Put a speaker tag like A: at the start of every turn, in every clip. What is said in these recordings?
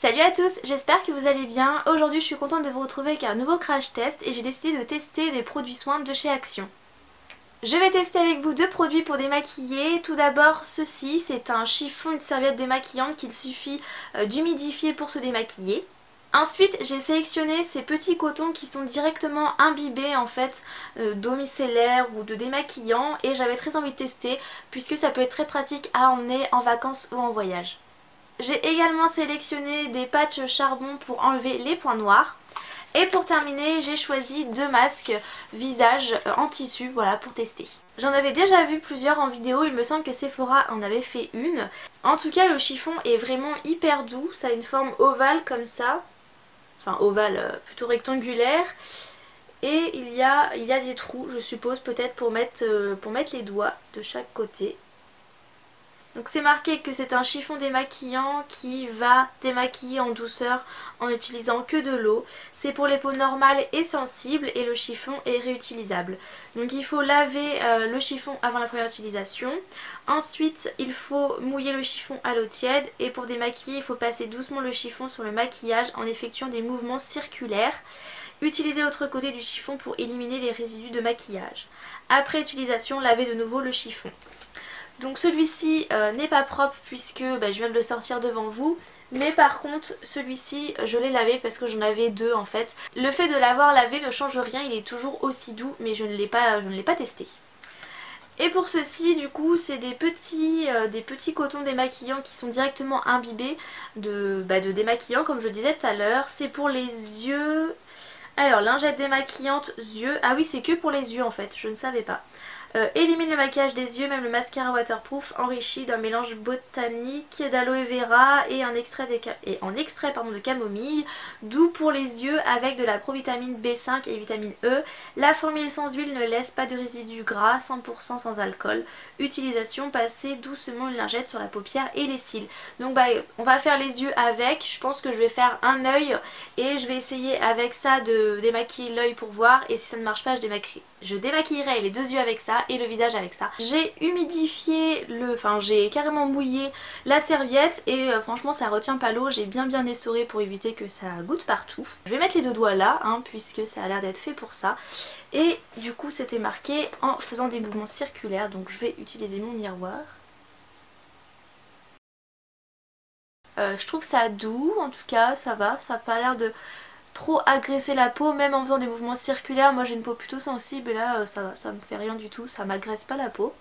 A: Salut à tous, j'espère que vous allez bien. Aujourd'hui je suis contente de vous retrouver avec un nouveau crash test et j'ai décidé de tester des produits soins de chez Action. Je vais tester avec vous deux produits pour démaquiller. Tout d'abord ceci, c'est un chiffon, une serviette démaquillante qu'il suffit d'humidifier pour se démaquiller. Ensuite j'ai sélectionné ces petits cotons qui sont directement imbibés en fait d'eau micellaire ou de démaquillant et j'avais très envie de tester puisque ça peut être très pratique à emmener en vacances ou en voyage. J'ai également sélectionné des patchs charbon pour enlever les points noirs. Et pour terminer, j'ai choisi deux masques visage en tissu, voilà, pour tester. J'en avais déjà vu plusieurs en vidéo, il me semble que Sephora en avait fait une. En tout cas, le chiffon est vraiment hyper doux, ça a une forme ovale comme ça. Enfin ovale, plutôt rectangulaire. Et il y a des trous, je suppose, peut-être pour mettre les doigts de chaque côté. Donc c'est marqué que c'est un chiffon démaquillant qui va démaquiller en douceur en n'utilisant que de l'eau. C'est pour les peaux normales et sensibles et le chiffon est réutilisable. Donc il faut laver le chiffon avant la première utilisation. Ensuite il faut mouiller le chiffon à l'eau tiède et pour démaquiller il faut passer doucement le chiffon sur le maquillage en effectuant des mouvements circulaires. Utilisez l'autre côté du chiffon pour éliminer les résidus de maquillage. Après utilisation, lavez de nouveau le chiffon. Donc celui-ci n'est pas propre puisque je viens de le sortir devant vous. Mais par contre celui-ci je l'ai lavé parce que j'en avais deux en fait. Le fait de l'avoir lavé ne change rien, il est toujours aussi doux mais je ne l'ai pas testé. Et pour ceci du coup c'est des petits cotons démaquillants qui sont directement imbibés de démaquillant comme je disais tout à l'heure. C'est pour les yeux. Alors lingette démaquillante yeux. Ah oui c'est que pour les yeux en fait, je ne savais pas. Élimine le maquillage des yeux, même le mascara waterproof enrichi d'un mélange botanique d'aloe vera et en extrait de camomille, doux pour les yeux avec de la provitamine B5 et vitamine E. La formule sans huile ne laisse pas de résidus gras, 100% sans alcool. Utilisation, passer doucement une lingette sur la paupière et les cils. Donc on va faire les yeux avec, je pense que je vais faire un œil et je vais essayer avec ça de démaquiller l'œil pour voir et si ça ne marche pas je démaquillerai les deux yeux avec ça et le visage avec ça. J'ai humidifié j'ai carrément mouillé la serviette et franchement ça retient pas l'eau, j'ai bien essoré pour éviter que ça goutte partout. Je vais mettre les deux doigts là puisque ça a l'air d'être fait pour ça. Et du coup c'était marqué en faisant des mouvements circulaires, donc je vais utiliser mon miroir. Je trouve ça doux, en tout cas ça va, ça n'a pas l'air de trop agresser la peau, même en faisant des mouvements circulaires. Moi j'ai une peau plutôt sensible et là ça va, ça me fait rien du tout, ça m'agresse pas la peau.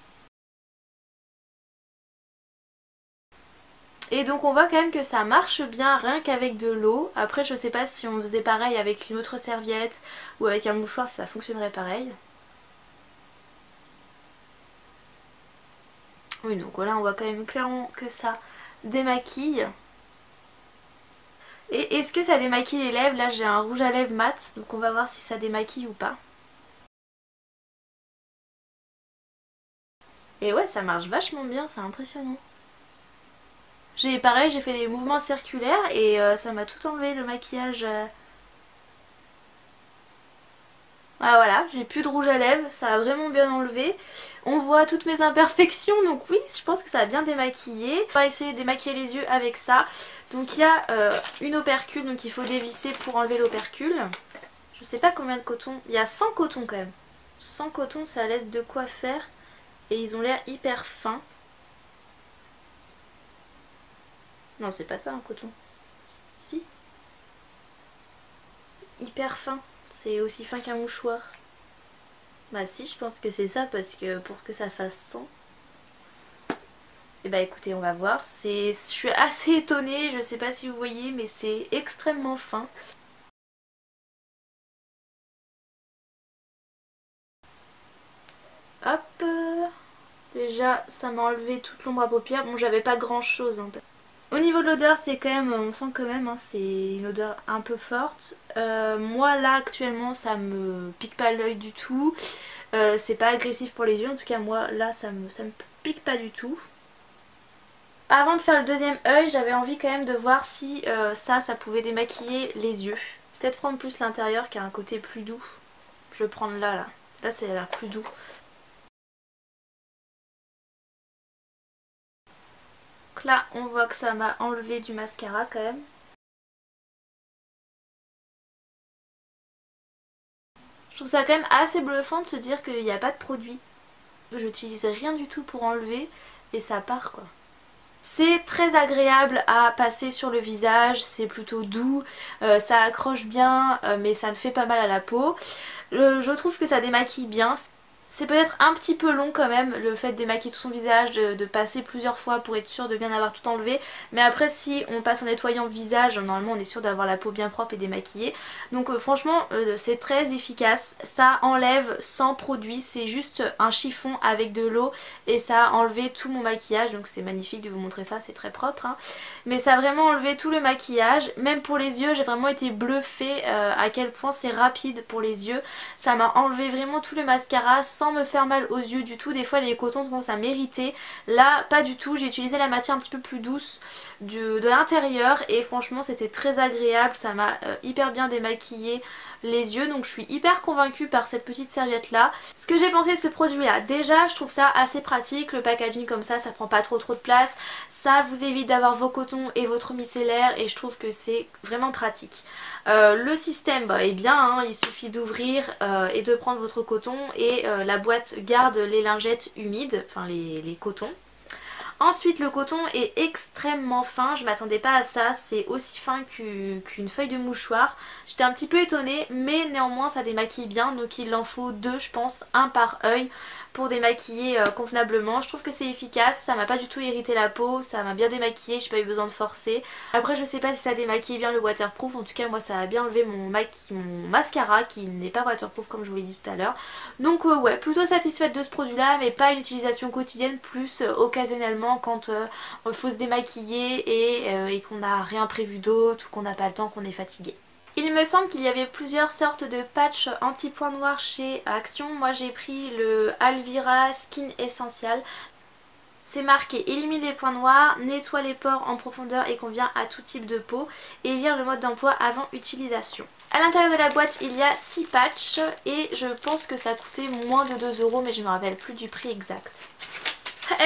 A: Et donc on voit quand même que ça marche bien rien qu'avec de l'eau. Après je sais pas si on faisait pareil avec une autre serviette ou avec un mouchoir si ça fonctionnerait pareil. Oui donc voilà on voit quand même clairement que ça démaquille. Et est-ce que ça démaquille les lèvres? Là j'ai un rouge à lèvres mat, donc on va voir si ça démaquille ou pas. Et ouais ça marche vachement bien, c'est impressionnant. Pareil, j'ai fait des mouvements circulaires et ça m'a tout enlevé le maquillage. Ah voilà, j'ai plus de rouge à lèvres, ça a vraiment bien enlevé. On voit toutes mes imperfections, donc oui, je pense que ça a bien démaquillé. On va essayer de démaquiller les yeux avec ça. Donc il y a une opercule, donc il faut dévisser pour enlever l'opercule. Je sais pas combien de coton, il y a 100 cotons quand même. 100 cotons, ça laisse de quoi faire et ils ont l'air hyper fins. Non, c'est pas ça un coton. Si. C'est hyper fin. C'est aussi fin qu'un mouchoir. Bah si, je pense que c'est ça parce que pour que ça fasse 100. Et bah écoutez, on va voir. Je suis assez étonnée, je sais pas si vous voyez, mais c'est extrêmement fin. Hop. Déjà, ça m'a enlevé toute l'ombre à paupières. Bon, j'avais pas grand chose. Au niveau de l'odeur, c'est quand même, on sent quand même, c'est une odeur un peu forte. Moi là actuellement ça me pique pas l'œil du tout. C'est pas agressif pour les yeux, en tout cas moi là ça me pique pas du tout. Avant de faire le deuxième œil, j'avais envie quand même de voir si ça pouvait démaquiller les yeux. Peut-être prendre plus l'intérieur qui a un côté plus doux. Je vais prendre là. Là c'est l'air plus doux. Donc là on voit que ça m'a enlevé du mascara quand même. trouve ça quand même assez bluffant de se dire qu'il n'y a pas de produit. J'utilise rien du tout pour enlever et ça part quoi. C'est très agréable à passer sur le visage, c'est plutôt doux, ça accroche bien mais ça ne fait pas mal à la peau. Je trouve que ça démaquille bien. C'est peut-être un petit peu long quand même le fait de démaquiller tout son visage, de passer plusieurs fois pour être sûr de bien avoir tout enlevé. Mais après si on passe en nettoyant le visage, normalement on est sûr d'avoir la peau bien propre et démaquillée. Donc franchement c'est très efficace, ça enlève sans produit, c'est juste un chiffon avec de l'eau et ça a enlevé tout mon maquillage. Donc c'est magnifique de vous montrer ça, c'est très propre hein. Mais ça a vraiment enlevé tout le maquillage, même pour les yeux j'ai vraiment été bluffée à quel point c'est rapide pour les yeux. Ça m'a enlevé vraiment tout le mascara sans me faire mal aux yeux du tout. Des fois les cotons commencent à m'irriter, là pas du tout. J'ai utilisé la matière un petit peu plus douce de l'intérieur et franchement c'était très agréable, ça m'a hyper bien démaquillé les yeux, donc je suis hyper convaincue par cette petite serviette là. Ce que j'ai pensé de ce produit là, déjà je trouve ça assez pratique, le packaging comme ça prend pas trop de place, ça vous évite d'avoir vos cotons et votre micellaire et je trouve que c'est vraiment pratique. Le système est bien hein, il suffit d'ouvrir et de prendre votre coton et la boîte garde les lingettes humides, enfin les cotons. Ensuite le coton est extrêmement fin, je m'attendais pas à ça, c'est aussi fin qu'une feuille de mouchoir. J'étais un petit peu étonnée mais néanmoins ça démaquille bien, donc il en faut deux je pense, un par œil pour démaquiller convenablement. Je trouve que c'est efficace, ça m'a pas du tout irrité la peau, ça m'a bien démaquillé, j'ai pas eu besoin de forcer. Après je sais pas si ça démaquille bien le waterproof, en tout cas moi ça a bien enlevé mon mascara qui n'est pas waterproof comme je vous l'ai dit tout à l'heure. Donc ouais, plutôt satisfaite de ce produit là mais pas une utilisation quotidienne, plus occasionnellement quand il faut se démaquiller et qu'on n'a rien prévu d'autre ou qu'on n'a pas le temps, qu'on est fatigué. Il me semble qu'il y avait plusieurs sortes de patchs anti-points noirs chez Action. Moi j'ai pris le Alvira Skin Essential. C'est marqué élimine les points noirs, nettoie les pores en profondeur et convient à tout type de peau et lire le mode d'emploi avant utilisation. À l'intérieur de la boîte il y a 6 patchs et je pense que ça coûtait moins de 2 € mais je ne me rappelle plus du prix exact.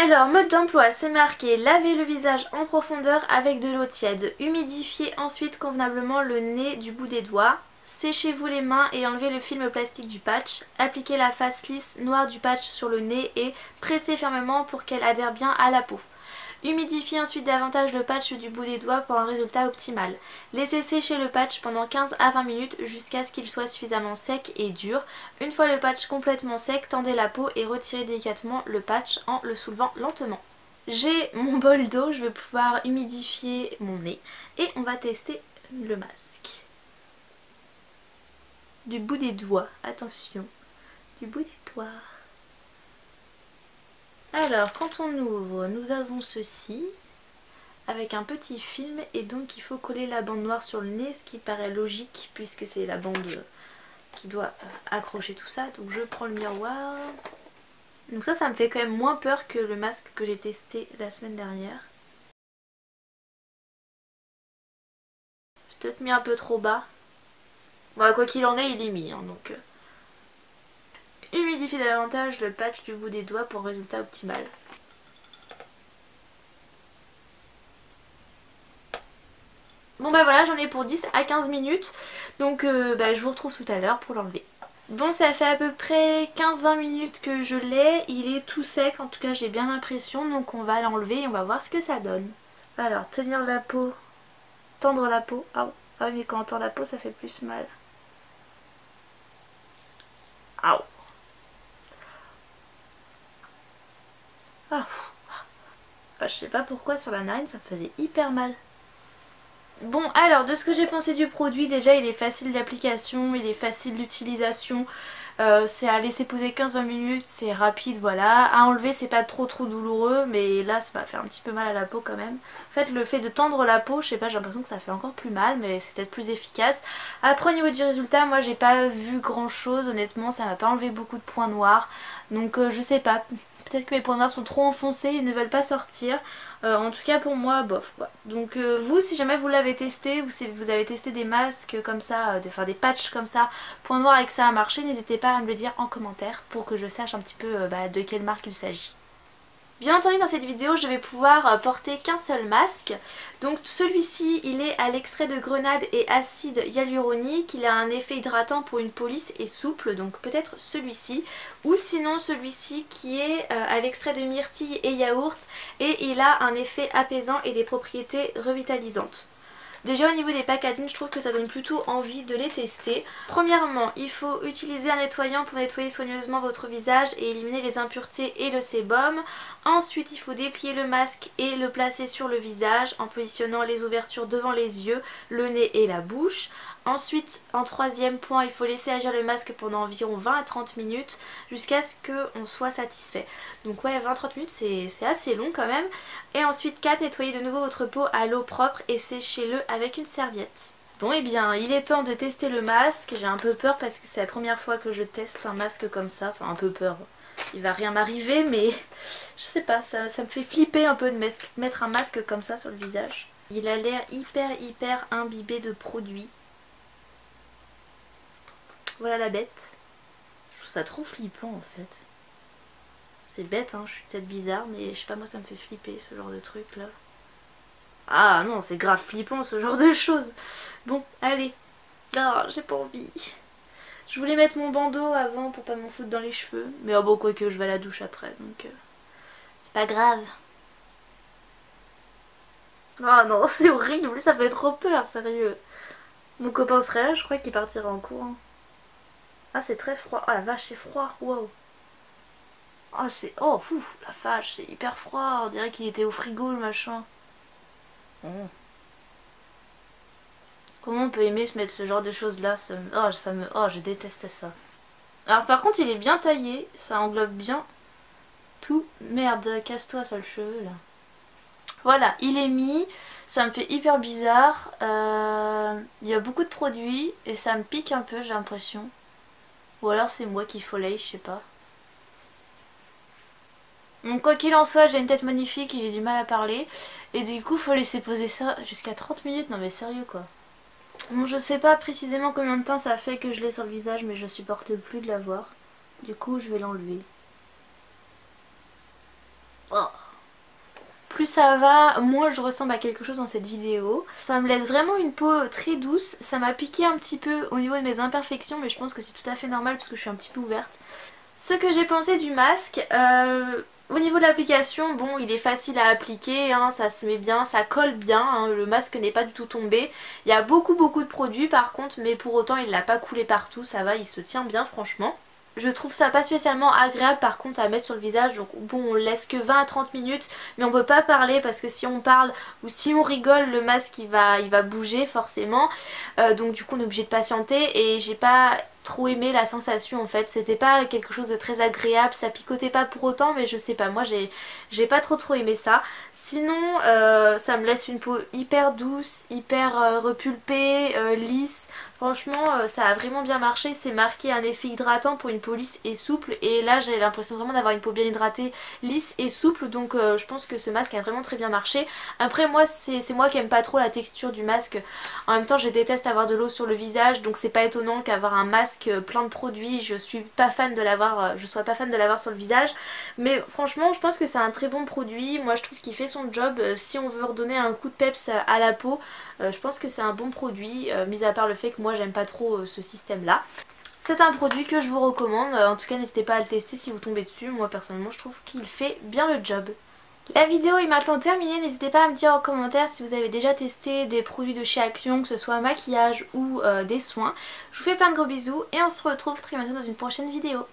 A: Alors mode d'emploi c'est marqué laver le visage en profondeur avec de l'eau tiède, humidifiez ensuite convenablement le nez du bout des doigts, séchez-vous les mains et enlevez le film plastique du patch, appliquez la face lisse noire du patch sur le nez et pressez fermement pour qu'elle adhère bien à la peau. Humidifiez ensuite davantage le patch du bout des doigts pour un résultat optimal. Laissez sécher le patch pendant 15 à 20 minutes jusqu'à ce qu'il soit suffisamment sec et dur. Une fois le patch complètement sec, tendez la peau et retirez délicatement le patch en le soulevant lentement. J'ai mon bol d'eau, je vais pouvoir humidifier mon nez et on va tester le masque. Du bout des doigts, attention, du bout des doigts. Alors quand on ouvre nous avons ceci avec un petit film et donc il faut coller la bande noire sur le nez, ce qui paraît logique puisque c'est la bande qui doit accrocher tout ça. Donc je prends le miroir. Donc ça me fait quand même moins peur que le masque que j'ai testé la semaine dernière. J'ai peut-être mis un peu trop bas. Bon, quoi qu'il en est il est mis hein, donc... Humidifiez davantage le patch du bout des doigts pour résultat optimal. Bon bah voilà, j'en ai pour 10 à 15 minutes. Donc je vous retrouve tout à l'heure pour l'enlever. Bon, ça fait à peu près 15-20 minutes que je l'ai. Il est tout sec, en tout cas j'ai bien l'impression. Donc on va l'enlever et on va voir ce que ça donne. Alors, tenir la peau, tendre la peau. Ah oui, mais quand on tend la peau ça fait plus mal. Ah. Je sais pas pourquoi sur la narine ça me faisait hyper mal. Bon alors de ce que j'ai pensé du produit, déjà il est facile d'application, il est facile d'utilisation, c'est à laisser poser 15-20 minutes, c'est rapide voilà. À enlever c'est pas trop douloureux mais là ça m'a fait un petit peu mal à la peau quand même. En fait le fait de tendre la peau, je sais pas, j'ai l'impression que ça fait encore plus mal mais c'est peut-être plus efficace. Après au niveau du résultat moi j'ai pas vu grand chose honnêtement, ça m'a pas enlevé beaucoup de points noirs. Donc je sais pas, peut-être que mes points noirs sont trop enfoncés, ils ne veulent pas sortir. En tout cas pour moi bof quoi. Donc vous si jamais vous l'avez testé ou si vous avez testé des masques comme ça, des patchs comme ça, points noirs et que ça a marché, n'hésitez pas à me le dire en commentaire pour que je sache un petit peu de quelle marque il s'agit. Bien entendu dans cette vidéo je vais pouvoir porter qu'un seul masque. Donc celui-ci il est à l'extrait de grenade et acide hyaluronique. Il a un effet hydratant pour une peau lisse et souple, donc peut-être celui-ci. Ou sinon celui-ci qui est à l'extrait de myrtille et yaourt et il a un effet apaisant et des propriétés revitalisantes. Déjà au niveau des packaging, je trouve que ça donne plutôt envie de les tester. Premièrement, il faut utiliser un nettoyant pour nettoyer soigneusement votre visage et éliminer les impuretés et le sébum. Ensuite, il faut déplier le masque et le placer sur le visage en positionnant les ouvertures devant les yeux, le nez et la bouche. Ensuite, en troisième point, il faut laisser agir le masque pendant environ 20 à 30 minutes jusqu'à ce qu'on soit satisfait. Donc ouais, 20-30 minutes c'est assez long quand même. Et ensuite 4, nettoyez de nouveau votre peau à l'eau propre et séchez-le avec une serviette. Bon et bien, il est temps de tester le masque. J'ai un peu peur parce que c'est la première fois que je teste un masque comme ça. Enfin un peu peur, il va rien m'arriver mais je sais pas, ça me fait flipper un peu de mettre un masque comme ça sur le visage. Il a l'air hyper imbibé de produits. Voilà la bête. Je trouve ça trop flippant en fait. C'est bête hein, je suis peut-être bizarre mais je sais pas, moi ça me fait flipper ce genre de truc là. Ah non, c'est grave flippant ce genre de choses. Bon, allez. Non, j'ai pas envie. Je voulais mettre mon bandeau avant pour pas m'en foutre dans les cheveux. Mais oh bon, quoique je vais à la douche après donc c'est pas grave. Oh non, c'est horrible, ça fait trop peur, sérieux. Mon copain serait là, je crois qu'il partira en courant. Ah c'est très froid, oh la vache c'est froid, wow. Oh c'est, oh fouf, la vache c'est hyper froid, on dirait qu'il était au frigo le machin. Oh. Comment on peut aimer se mettre ce genre de choses là, oh je déteste ça. Alors par contre il est bien taillé, ça englobe bien tout. Merde, casse-toi ça le cheveu là. Voilà, il est mis, ça me fait hyper bizarre, il y a beaucoup de produits et ça me pique un peu j'ai l'impression. Ou alors c'est moi qui foleille, je sais pas. Donc quoi qu'il en soit, j'ai une tête magnifique et j'ai du mal à parler. Et du coup faut laisser poser ça jusqu'à 30 minutes, non mais sérieux quoi. Bon je sais pas précisément combien de temps ça fait que je l'ai sur le visage mais je supporte plus de l'avoir. Du coup je vais l'enlever. Oh. Plus ça va, moins je ressemble à quelque chose dans cette vidéo. Ça me laisse vraiment une peau très douce. Ça m'a piqué un petit peu au niveau de mes imperfections mais je pense que c'est tout à fait normal parce que je suis un petit peu ouverte. Ce que j'ai pensé du masque, au niveau de l'application, bon il est facile à appliquer, hein, ça se met bien, ça colle bien, hein, le masque n'est pas du tout tombé. Il y a beaucoup de produits par contre mais pour autant il n'a pas coulé partout, ça va, il se tient bien franchement. Je trouve ça pas spécialement agréable par contre à mettre sur le visage, donc bon on laisse que 20 à 30 minutes mais on peut pas parler parce que si on parle ou si on rigole le masque il va bouger forcément, donc du coup on est obligé de patienter et j'ai pas trop aimé la sensation en fait, c'était pas quelque chose de très agréable, ça picotait pas pour autant mais je sais pas, moi j'ai pas trop aimé ça. Sinon ça me laisse une peau hyper douce, hyper repulpée, lisse. Franchement ça a vraiment bien marché, c'est marqué un effet hydratant pour une peau lisse et souple et là j'ai l'impression vraiment d'avoir une peau bien hydratée, lisse et souple donc je pense que ce masque a vraiment très bien marché. Après moi c'est moi qui aime pas trop la texture du masque, en même temps je déteste avoir de l'eau sur le visage donc c'est pas étonnant qu'avoir un masque plein de produits je sois pas fan de l'avoir sur le visage, mais franchement je pense que c'est un très bon produit, moi je trouve qu'il fait son job. Si on veut redonner un coup de peps à la peau, je pense que c'est un bon produit, mis à part le fait que moi j'aime pas trop ce système là. C'est un produit que je vous recommande, en tout cas n'hésitez pas à le tester si vous tombez dessus, moi personnellement je trouve qu'il fait bien le job. La vidéo est maintenant terminée, n'hésitez pas à me dire en commentaire si vous avez déjà testé des produits de chez Action, que ce soit maquillage ou des soins. Je vous fais plein de gros bisous et on se retrouve très bientôt dans une prochaine vidéo.